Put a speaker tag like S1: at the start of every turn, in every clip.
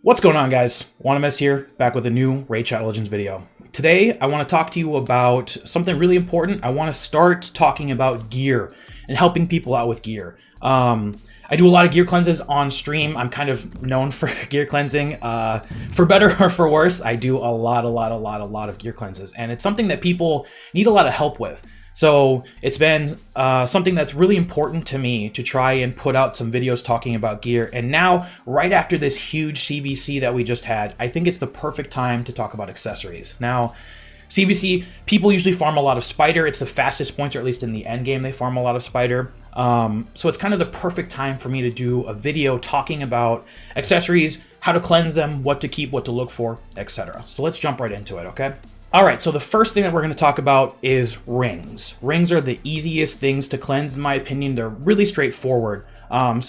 S1: What's going on, guys? Wannamis here, back with a new Raid Shadow Legends video. Today, I want to talk to you about something really important. I want to start talking about gear and helping people out with gear. I do a lot of gear cleanses on stream. I'm kind of known for gear cleansing. For better or for worse, I do a lot of gear cleanses, and it's something that people need a lot of help with. So it's been something that's really important to me to try and put out some videos talking about gear. And now, right after this huge CVC that we just had, I think it's the perfect time to talk about accessories. Now, CVC, people usually farm a lot of spider. It's the fastest points, or at least in the end game, they farm a lot of spider. So it's kind of the perfect time for me to do a video talking about accessories, how to cleanse them, what to keep, what to look for, etc. So let's jump right into it, okay? All right, so the first thing that we're going to talk about is rings. Rings are the easiest things to cleanse, in my opinion. They're really straightforward. Right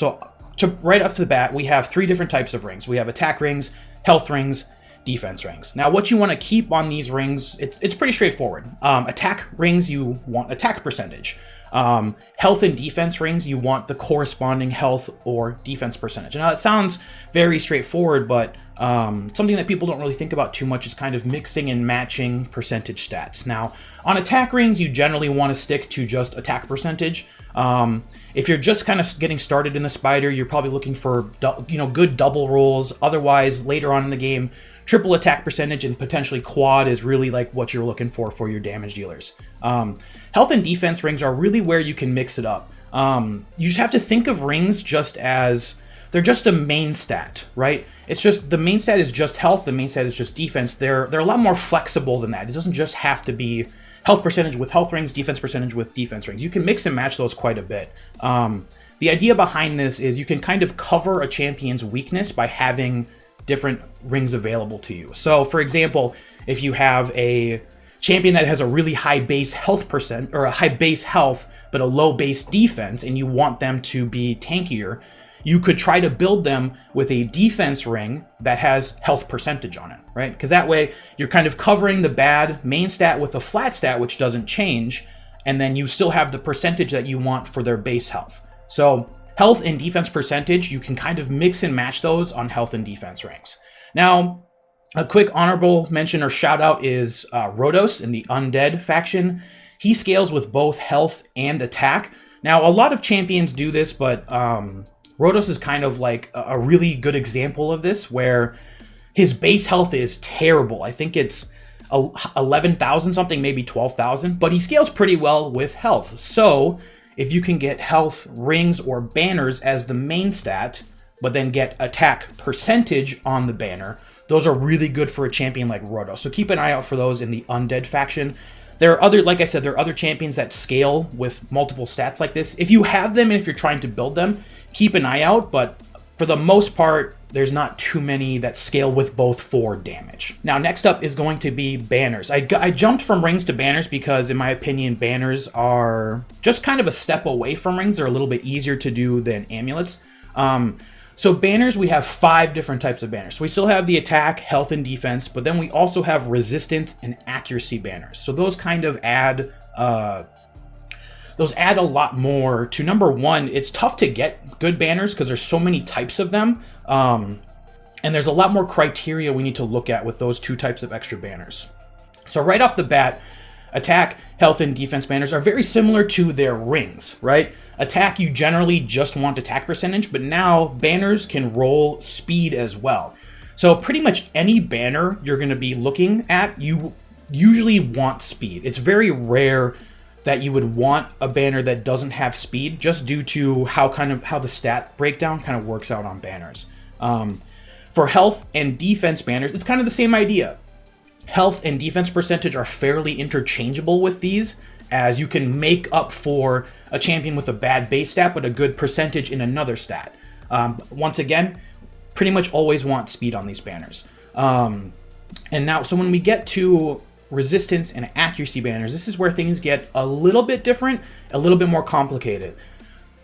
S1: off the bat, we have three different types of rings. We have attack rings, health rings, defense rings. Now, what you want to keep on these rings, it's pretty straightforward. Attack rings, you want attack percentage. Health and defense rings, you want the corresponding health or defense percentage. Now, that sounds very straightforward, but something that people don't really think about too much is kind of mixing and matching percentage stats. Now, on attack rings, you generally want to stick to just attack percentage. If you're just kind of getting started in the spider, you're probably looking for good double rolls. Otherwise, later on in the game, triple attack percentage and potentially quad is really like what you're looking for your damage dealers. Health and defense rings are really where you can mix it up. You just have to think of rings just as they're just a main stat, right? It's just the main stat is just health, the main stat is just defense. They're a lot more flexible than that. It doesn't just have to be health percentage with health rings, defense percentage with defense rings. You can mix and match those quite a bit. The idea behind this is you can kind of cover a champion's weakness by having different rings available to you. So, for example, if you have a champion that has a really high base health percent, or a high base health, but a low base defense, and you want them to be tankier, you could try to build them with a defense ring that has health percentage on it, right? Because that way you're kind of covering the bad main stat with a flat stat, which doesn't change, and then you still have the percentage that you want for their base health. So health and defense percentage, you can kind of mix and match those on health and defense rings. Now, a quick honorable mention or shout out is Rodos in the Undead faction. He scales with both health and attack. Now, a lot of champions do this, but Rodos is kind of like a really good example of this, where his base health is terrible. I think it's 11,000 something, maybe 12,000, but he scales pretty well with health. So if you can get health rings or banners as the main stat, but then get attack percentage on the banner, those are really good for a champion like Rodos. So keep an eye out for those in the Undead faction. There are other, like I said, there are other champions that scale with multiple stats like this. If you have them and if you're trying to build them, keep an eye out, but for the most part, there's not too many that scale with both for damage. Now, next up is going to be banners. I jumped from rings to banners because, in my opinion, banners are just kind of a step away from rings. They're a little bit easier to do than amulets. So banners, we have 5 different types of banners. So we still have the attack, health, and defense, but then we also have resistance and accuracy banners. So those kind of add a lot more to, number one, it's tough to get good banners because there's so many types of them. And there's a lot more criteria we need to look at with those 2 types of extra banners. So right off the bat, attack, health, and defense banners are very similar to their rings, right? Attack, you generally just want attack percentage, but now banners can roll speed as well. So pretty much any banner you're going to be looking at, you usually want speed. It's very rare that you would want a banner that doesn't have speed, just due to how the stat breakdown kind of works out on banners. For health and defense banners, it's kind of the same idea. Health and defense percentage are fairly interchangeable with these, as you can make up for a champion with a bad base stat but a good percentage in another stat. Once again, pretty much always want speed on these banners. And now, so when we get to resistance and accuracy banners, this is where things get a little bit different, a little bit more complicated.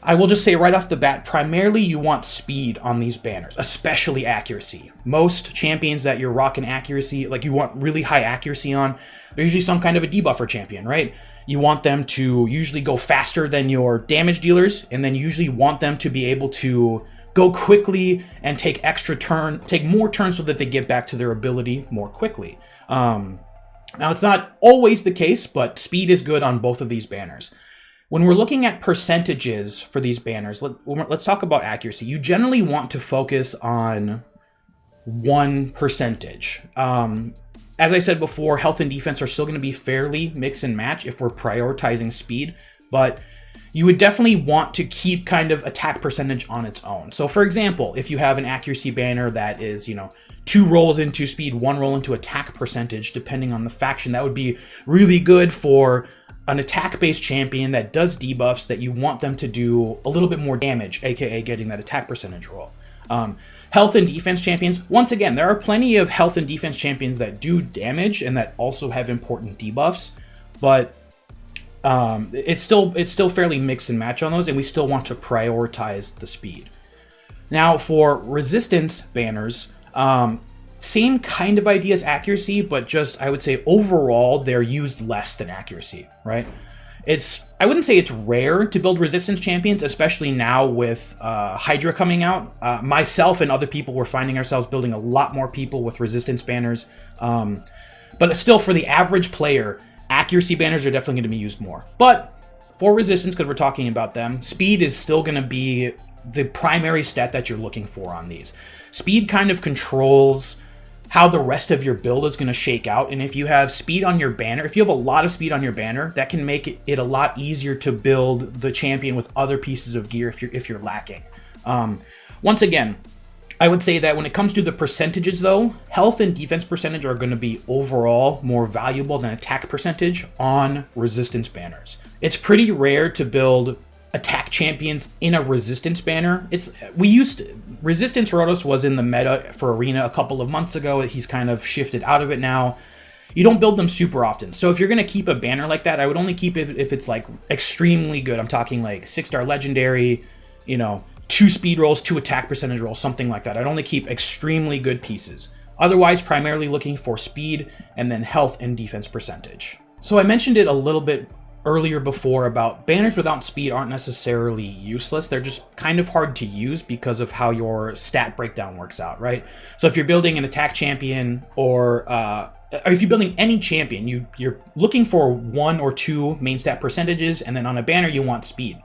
S1: I will just say right off the bat, primarily you want speed on these banners, especially accuracy. Most champions that you're rocking accuracy, like you want really high accuracy on, they're usually some kind of a debuffer champion, right? You want them to usually go faster than your damage dealers, and then you usually want them to be able to go quickly and take more turns so that they get back to their ability more quickly. Now, it's not always the case, but speed is good on both of these banners. When we're looking at percentages for these banners, let's talk about accuracy. You generally want to focus on one percentage. As I said before, health and defense are still going to be fairly mix and match if we're prioritizing speed, but you would definitely want to keep kind of attack percentage on its own. So for example, if you have an accuracy banner that is, 2 rolls into speed, 1 roll into attack percentage, depending on the faction, that would be really good for an attack-based champion that does debuffs that you want them to do a little bit more damage, aka getting that attack percentage roll. Health and defense champions, once again, there are plenty of health and defense champions that do damage and that also have important debuffs, but it's still fairly mix and match on those, and we still want to prioritize the speed. Now, for resistance banners, same kind of idea as accuracy, but just, I would say overall, they're used less than accuracy, right? I wouldn't say it's rare to build resistance champions, especially now with Hydra coming out. Myself and other people were finding ourselves building a lot more people with resistance banners. But still, for the average player, accuracy banners are definitely going to be used more. But for resistance, because we're talking about them, speed is still going to be the primary stat that you're looking for on these. Speed kind of controls how the rest of your build is going to shake out, and if you have speed on your banner, if you have a lot of speed on your banner, that can make it a lot easier to build the champion with other pieces of gear if you're lacking. Once again, I would say that when it comes to the percentages though, health and defense percentage are going to be overall more valuable than attack percentage on resistance banners. It's pretty rare to build attack champions in a resistance banner. Resistance Rodos was in the meta for Arena a couple of months ago. He's kind of shifted out of it now. You don't build them super often. So if you're going to keep a banner like that, I would only keep it if it's like extremely good. I'm talking like 6-star legendary, 2 speed rolls, 2 attack percentage rolls, something like that. I'd only keep extremely good pieces. Otherwise, primarily looking for speed and then health and defense percentage. So I mentioned it a little bit earlier before about banners without speed aren't necessarily useless. They're just kind of hard to use because of how your stat breakdown works out, right? So if you're building an attack champion or if you're building any champion, you're looking for 1 or 2 main stat percentages, and then on a banner you want speed.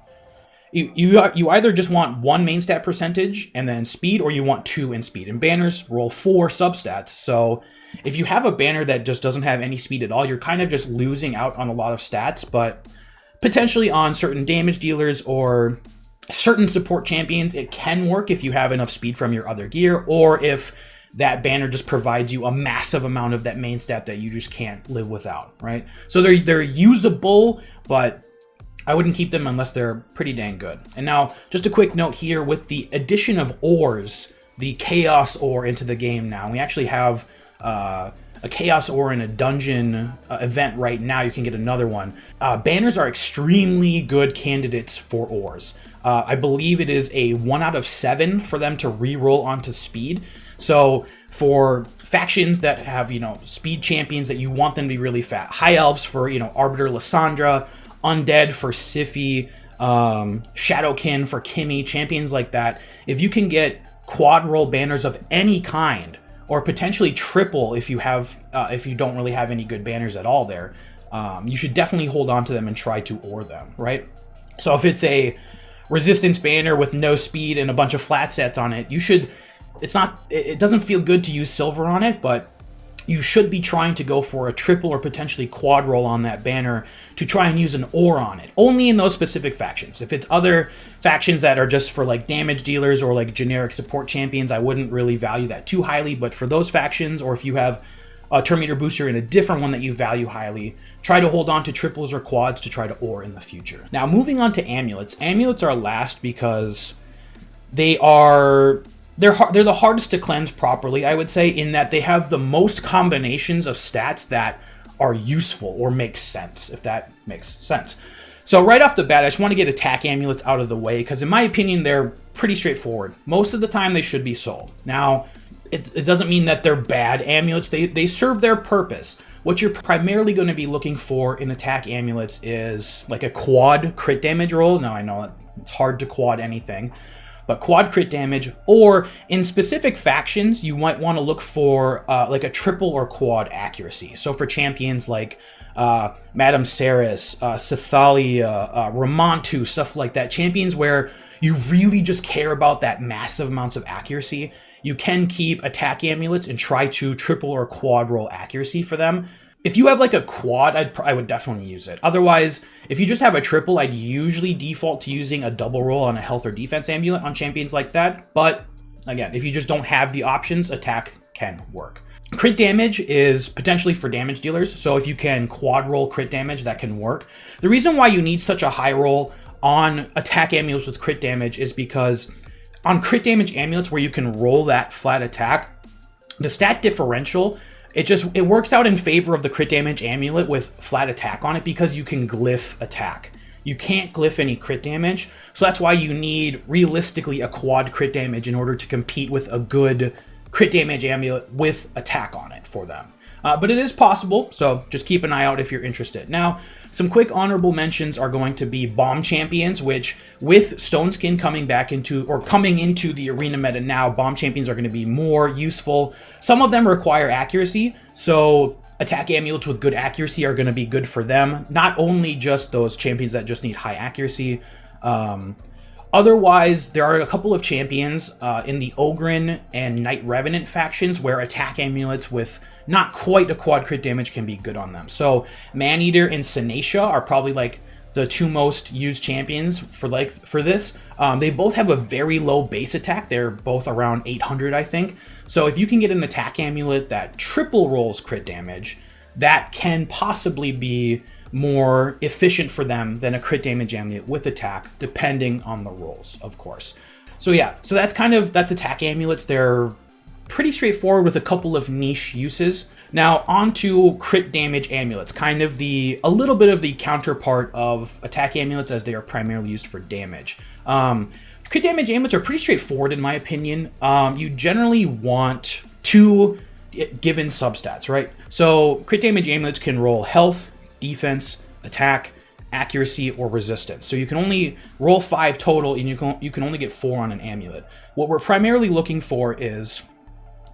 S1: You either just want 1 main stat percentage and then speed, or you want 2 in speed. And banners roll 4 substats, so if you have a banner that just doesn't have any speed at all, you're kind of just losing out on a lot of stats, but potentially on certain damage dealers or certain support champions, it can work if you have enough speed from your other gear, or if that banner just provides you a massive amount of that main stat that you just can't live without, right? So they're usable, but I wouldn't keep them unless they're pretty dang good. And now, just a quick note here, with the addition of ores, the Chaos Ore into the game now, we actually have a Chaos Ore in a dungeon event right now. You can get another one. Banners are extremely good candidates for ores. I believe it is a 1 out of 7 for them to reroll onto speed. So for factions that have, speed champions that you want them to be really fat, High Elves for, Arbiter Lysandra, Undead for Sify, Shadowkin for Kimmy, champions like that, if you can get quad roll banners of any kind, or potentially triple if you don't really have any good banners at all there, you should definitely hold on to them and try to ore them, right? So if it's a resistance banner with no speed and a bunch of flat stats on it, it doesn't feel good to use silver on it, but you should be trying to go for a triple or potentially quad roll on that banner to try and use an ore on it. Only in those specific factions. If it's other factions that are just for like damage dealers or like generic support champions, I wouldn't really value that too highly. But for those factions, or if you have a turn meter booster in a different one that you value highly, try to hold on to triples or quads to try to ore in the future. Now, moving on to amulets. Amulets are last because they're the hardest to cleanse properly, I would say, in that they have the most combinations of stats that are useful or make sense, if that makes sense. So right off the bat, I just want to get attack amulets out of the way, because in my opinion, they're pretty straightforward. Most of the time, they should be sold. Now, it doesn't mean that they're bad amulets. They serve their purpose. What you're primarily going to be looking for in attack amulets is like a quad crit damage roll. Now, I know it's hard to quad anything, but quad crit damage, or in specific factions, you might want to look for like a triple or quad accuracy. So for champions like Madame Ceres, Cythalia, Ramontu, stuff like that, champions where you really just care about that massive amounts of accuracy, you can keep attack amulets and try to triple or quad roll accuracy for them. If you have like a quad, I would definitely use it. Otherwise, if you just have a triple, I'd usually default to using a double roll on a health or defense amulet on champions like that. But again, if you just don't have the options, attack can work. Crit damage is potentially for damage dealers. So if you can quad roll crit damage, that can work. The reason why you need such a high roll on attack amulets with crit damage is because on crit damage amulets where you can roll that flat attack, the stat differential, it works out in favor of the crit damage amulet with flat attack on it because you can glyph attack. You can't glyph any crit damage, so that's why you need realistically a quad crit damage in order to compete with a good crit damage amulet with attack on it for them. But it is possible, so just keep an eye out if you're interested. Now, some quick honorable mentions are going to be bomb champions, which with Stone Skin coming into the arena meta now, bomb champions are going to be more useful. Some of them require accuracy, so attack amulets with good accuracy are going to be good for them. Not only just those champions that just need high accuracy. Otherwise, there are a couple of champions in the Ogryn and Knight Revenant factions where attack amulets with not quite a quad crit damage can be good on them. So Maneater and Senacia are probably like the two most used champions for this. They both have a very low base attack. They're both around 800, I think. So if you can get an attack amulet that triple rolls crit damage, that can possibly be more efficient for them than a crit damage amulet with attack, depending on the rolls, of course. So yeah, so that's attack amulets. They're pretty straightforward with a couple of niche uses. Now onto crit damage amulets, kind of a little bit of the counterpart of attack amulets as they are primarily used for damage. Crit damage amulets are pretty straightforward in my opinion. You generally want two given substats, right? So crit damage amulets can roll health, defense, attack, accuracy, or resistance. So you can only roll 5 total, and you can only get 4 on an amulet. What we're primarily looking for is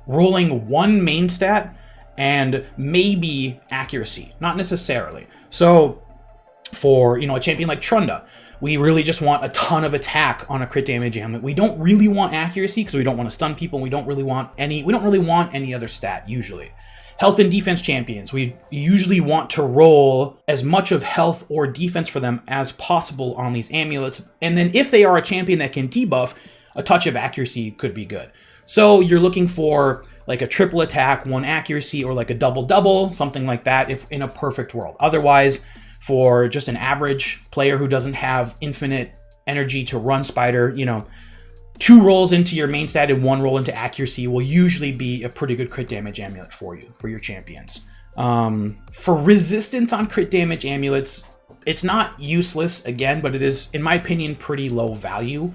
S1: rolling 1 main stat and maybe accuracy, not necessarily. So for a champion like Trunda, we really just want a ton of attack on a crit damage amulet. We don't really want accuracy because we don't want to stun people. We don't really want any other stat usually. Health and defense champions, we usually want to roll as much of health or defense for them as possible on these amulets. And then if they are a champion that can debuff, a touch of accuracy could be good. So you're looking for like a triple attack, 1 accuracy, or like a double-double, something like that if in a perfect world. Otherwise, for just an average player who doesn't have infinite energy to run Spider, 2 rolls into your main stat and 1 roll into accuracy will usually be a pretty good crit damage amulet for you, for your champions. For resistance on crit damage amulets, it's not useless, again, but it is, in my opinion, pretty low value.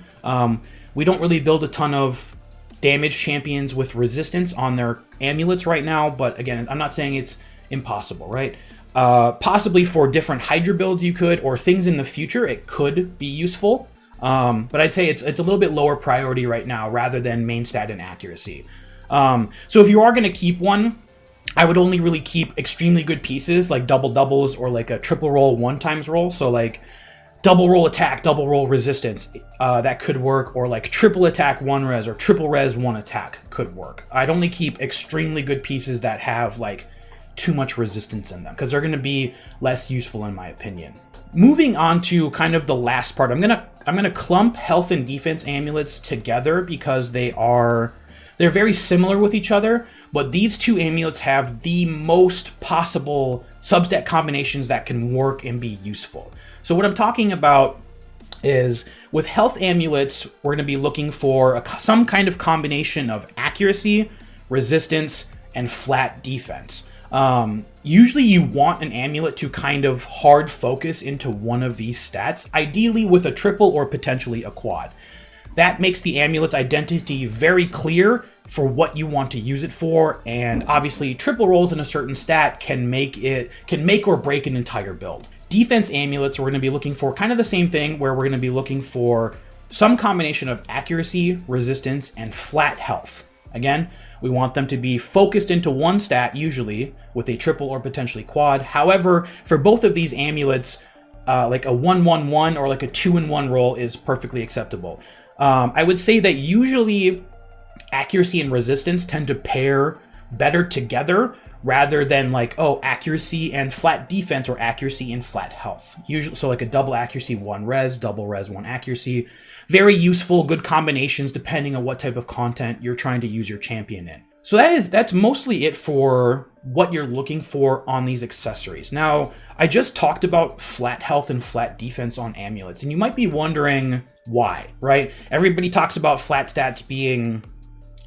S1: We don't really build a ton of damage champions with resistance on their amulets right now, but again, I'm not saying it's impossible, right? Possibly for different Hydra builds you could, or things in the future, it could be useful. But I'd say it's a little bit lower priority right now rather than main stat and accuracy. So if you are going to keep one, I would only really keep extremely good pieces like double doubles or like a triple roll 1x roll. So like double roll attack, double roll resistance, that could work, or like triple attack 1 res or triple res 1 attack could work. I'd only keep extremely good pieces that have like too much resistance in them because they're going to be less useful in my opinion. Moving on to kind of the last part, I'm gonna clump health and defense amulets together because they're very similar with each other, but these two amulets have the most possible substat combinations that can work and be useful. So what I'm talking about is with health amulets, we're going to be looking for some kind of combination of accuracy, resistance, and flat defense. Usually you want an amulet to kind of hard focus into one of these stats, ideally with a triple or potentially a quad. That makes the amulet's identity very clear for what you want to use it for, and obviously triple rolls in a certain stat can make or break an entire build. Defense amulets, we're going to be looking for kind of the same thing, where we're going to be looking for some combination of accuracy, resistance, and flat health. Again, we want them to be focused into one stat, usually with a triple or potentially quad. However, for both of these amulets, like a 1-1-1 or like a 2-in-1 roll is perfectly acceptable. I would say that usually accuracy and resistance tend to pair better together rather than like, oh, accuracy and flat defense or accuracy and flat health. Usually, so like a double accuracy, 1 res, double res, 1 accuracy. Very useful, good combinations depending on what type of content you're trying to use your champion in. So that's mostly it for what you're looking for on these accessories. Now, I just talked about flat health and flat defense on amulets, and you might be wondering why, right? Everybody talks about flat stats being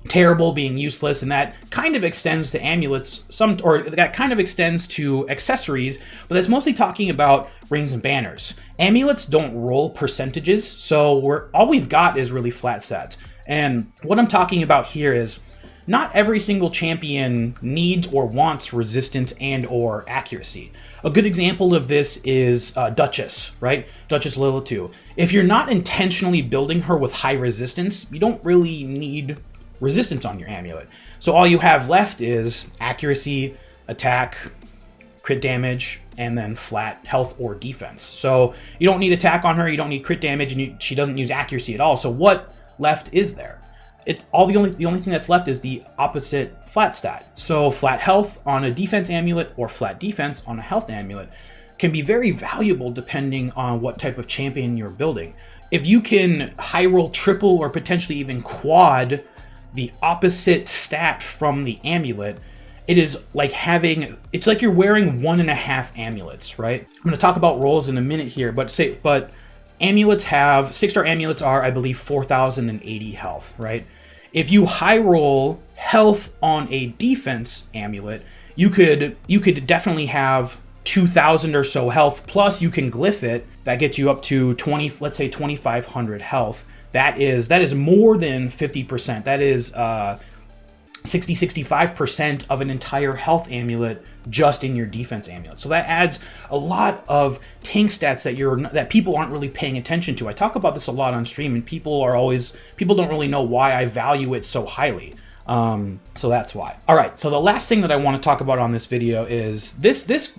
S1: terrible, being useless, and that kind of extends to amulets, that kind of extends to accessories, but that's mostly talking about rings and banners. Amulets don't roll percentages, so all we've got is really flat stats. And what I'm talking about here is not every single champion needs or wants resistance and or accuracy. A good example of this is Duchess, right? Duchess Lilitu. If you're not intentionally building her with high resistance, you don't really need resistance on your amulet. So all you have left is accuracy, attack, crit damage, and then flat health or defense. So you don't need attack on her, you don't need crit damage, and she doesn't use accuracy at all. So what left is there? The only thing that's left is the opposite flat stat. So flat health on a defense amulet or flat defense on a health amulet can be very valuable depending on what type of champion you're building. If you can high roll triple or potentially even quad the opposite stat from the amulet, it's like you're wearing 1.5 amulets, right? I'm going to talk about rolls in a minute here, but amulets have 6-star amulets are, I believe, 4,080 health, right? If you high roll health on a defense amulet, you could definitely have 2,000 or so health, plus you can glyph it. That gets you up to 2,500 health. That is more than 50%. That is 65% of an entire health amulet just in your defense amulet. So that adds a lot of tank stats that people aren't really paying attention to. I talk about this a lot on stream, and people don't really know why I value it so highly. So that's why. All right. So the last thing that I want to talk about on this video is this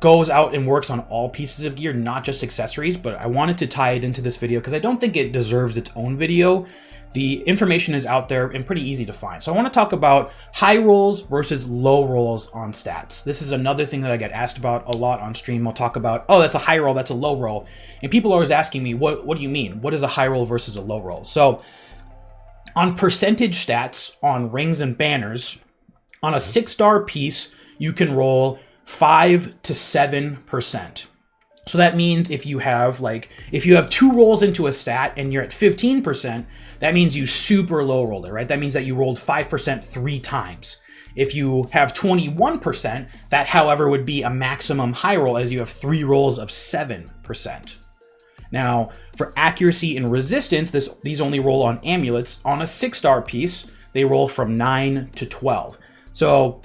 S1: goes out and works on all pieces of gear, not just accessories, but I wanted to tie it into this video because I don't think it deserves its own video. The information is out there and pretty easy to find. So I want to talk about high rolls versus low rolls on stats. This is another thing that I get asked about a lot on stream. I'll talk about, oh, that's a high roll, that's a low roll. And people are always asking me, what do you mean? What is a high roll versus a low roll? So on percentage stats on rings and banners, on a 6-star piece, you can roll 5 to 7%. So that means if you have 2 rolls into a stat and you're at 15%, that means you super low rolled it, right? That means that you rolled 5% 3 times. If you have 21%, that, however, would be a maximum high roll, as you have 3 rolls of 7%. Now, for accuracy and resistance, these only roll on amulets. On a 6-star piece, they roll from 9 to 12. So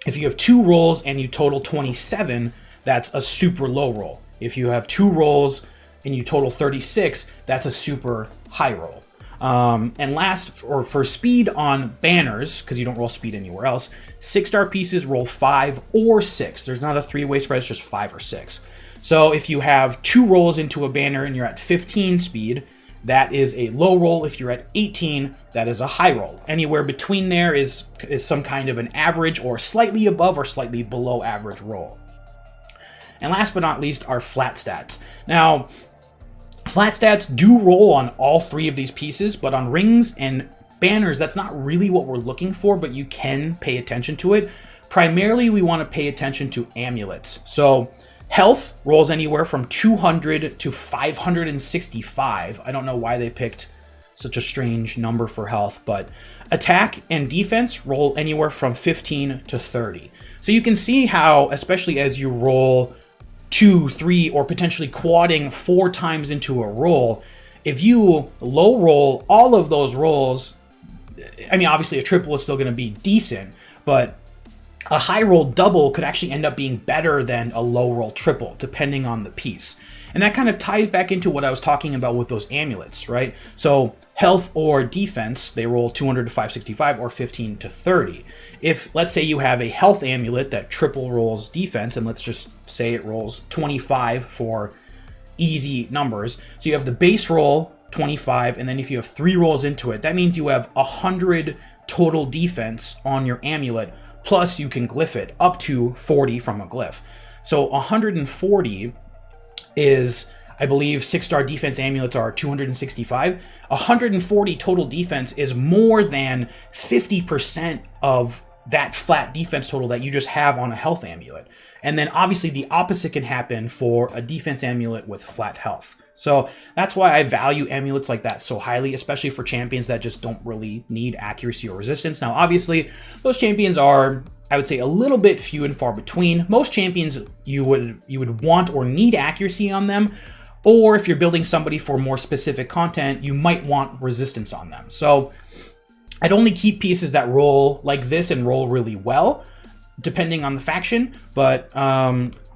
S1: if you have 2 rolls and you total 27, that's a super low roll. If you have 2 rolls and you total 36, that's a super high roll. And last, or for speed on banners, because you don't roll speed anywhere else, 6-star pieces roll 5 or 6. There's not a 3-way spread, it's just 5 or 6. So if you have 2 rolls into a banner and you're at 15 speed, that is a low roll. If you're at 18, that is a high roll. Anywhere between there is some kind of an average or slightly above or slightly below average roll. And last but not least are flat stats. Now, flat stats do roll on all 3 of these pieces, but on rings and banners, that's not really what we're looking for, but you can pay attention to it. Primarily, we want to pay attention to amulets. So health rolls anywhere from 200 to 565. I don't know why they picked such a strange number for health, but attack and defense roll anywhere from 15 to 30. So you can see how, especially as you roll 2, 3, or potentially quadding 4 times into a roll, if you low roll all of those rolls, I mean, obviously a triple is still going to be decent, but a high roll double could actually end up being better than a low roll triple, depending on the piece. And that kind of ties back into what I was talking about with those amulets, right? So health or defense, they roll 200 to 565 or 15 to 30. If, let's say you have a health amulet that triple rolls defense, and let's just say it rolls 25 for easy numbers. So you have the base roll, 25, and then if you have 3 rolls into it, that means you have 100 total defense on your amulet, plus you can glyph it up to 40 from a glyph. So 140 is, I believe, 6-star defense amulets are 265. 140 total defense is more than 50% of that flat defense total that you just have on a health amulet. And then obviously the opposite can happen for a defense amulet with flat health. So that's why I value amulets like that so highly, especially for champions that just don't really need accuracy or resistance. Now, obviously, those champions are, I would say, a little bit few and far between. Most champions you would want or need accuracy on them, or if you're building somebody for more specific content, you might want resistance on them. So I'd only keep pieces that roll like this and roll really well, depending on the faction, but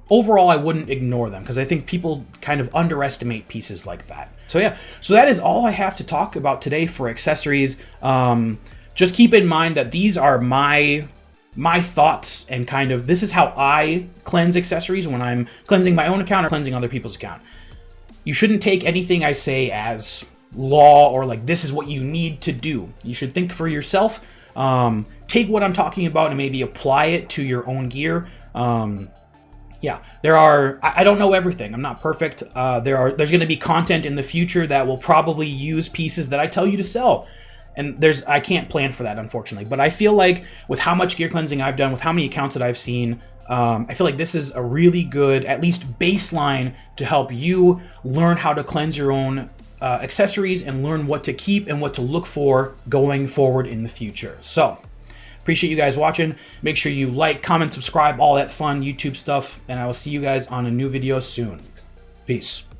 S1: overall I wouldn't ignore them because I think people kind of underestimate pieces like that. So yeah, so that is all I have to talk about today for accessories. Just keep in mind that these are my thoughts, and kind of this is how I cleanse accessories when I'm cleansing my own account or cleansing other people's account. You shouldn't take anything I say as law or like this is what you need to do. You should think for yourself. Take what I'm talking about and maybe apply it to your own gear. Yeah, I don't know everything. I'm not perfect. There's going to be content in the future that will probably use pieces that I tell you to sell. And I can't plan for that, unfortunately. But I feel like with how much gear cleansing I've done, with how many accounts that I've seen, I feel like this is a really good, at least baseline to help you learn how to cleanse your own accessories and learn what to keep and what to look for going forward in the future. So appreciate you guys watching. Make sure you like, comment, subscribe, all that fun YouTube stuff, and I will see you guys on a new video soon. Peace.